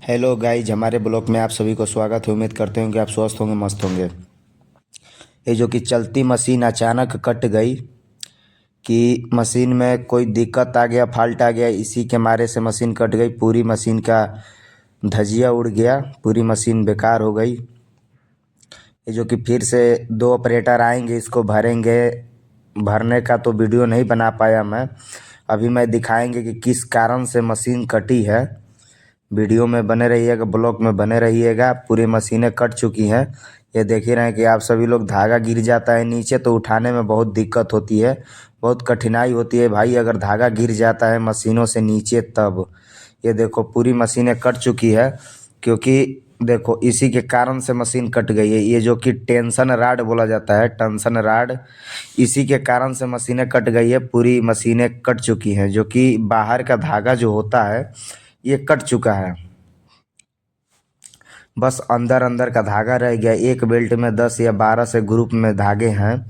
Hello guys, हमारे blog में आप सभी को स्वागत है। उम्मीद करते हैं कि आप स्वस्थ होंगे, मस्त होंगे। ये जो कि चलती मशीन अचानक कट गई कि मशीन में कोई दिक्कत आ गया, फॉल्ट आ गया, इसी के मारे से मशीन कट गई। पूरी मशीन का धजिया उड़ गया, पूरी मशीन बेकार हो गई। ये जो कि फिर से 2 ऑपरेटर आएंगे, इसको भरेंगे। भरने का तो वीडियो नहीं बना पाया मैं। अभी मैं दिखाएंगे कि किस कारण से मशीन कटी है। वीडियो में बने रहिएगा, ब्लॉग में बने रहिएगा। पूरी मशीनें कट चुकी हैं। ये देख ही रहे हैं कि आप सभी लोग, धागा गिर जाता है नीचे तो उठाने में बहुत दिक्कत होती है, बहुत कठिनाई होती है भाई। अगर धागा गिर जाता है मशीनों से नीचे तब। ये देखो पूरी मशीनें कट चुकी है, क्योंकि देखो इसी के कारण से मशीन कट गई है। ये जो कि टेंशन राड बोला जाता है, टेंशन राड, इसी के कारण से मशीनें कट गई है। पूरी मशीनें कट चुकी हैं, जो कि बाहर का धागा जो होता है ये कट चुका है। बस अंदर अंदर का धागा रह गया। एक बेल्ट में 10 या 12 से ग्रुप में धागे हैं,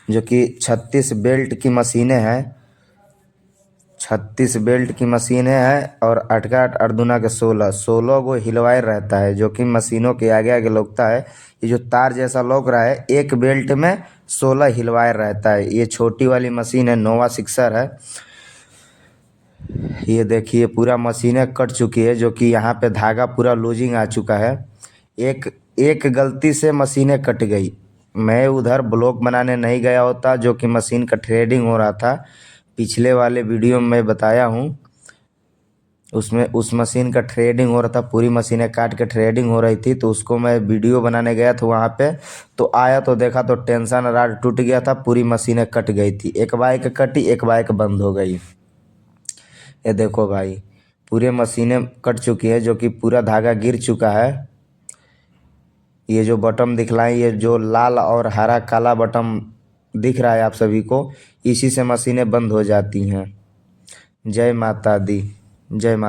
जो कि 36 बेल्ट की मशीनें हैं। 36 बेल्ट की मशीनें हैं और 8 अड़दुना के 16 गो हिलवायर रहता है, जो कि मशीनों के आगे आगे लगता है। ये जो तार जैसा लग रहा है, एक बेल्ट में 16 हिलवायर रहता है। ये छोटी वाली मशीन है, नोवा 6 है। ये देखिए पूरा मशीनें कट चुकी है, जो कि यहाँ पे धागा पूरा लूजिंग आ चुका है। एक एक गलती से मशीनें कट गई। मैं उधर ब्लॉग बनाने नहीं गया होता, जो कि मशीन का थ्रेडिंग हो रहा था। पिछले वाले वीडियो में बताया हूँ, उसमें उस मशीन का थ्रेडिंग हो रहा था। पूरी मशीनें काट के थ्रेडिंग हो रही थी, तो उसको मैं वीडियो बनाने गया था वहाँ पे। तो आया तो देखा तो टेंशन राड टूट गया था, पूरी मशीनें कट गई थी। एक बाइक कटी, एक बाइक बंद हो गई। ये देखो भाई, पूरे मशीनें कट चुकी है, जो कि पूरा धागा गिर चुका है। ये जो बटन दिखलाएं, ये जो लाल और हरा काला बटन दिख रहा है आप सभी को, इसी से मशीनें बंद हो जाती हैं। जय माता दी, जय माता।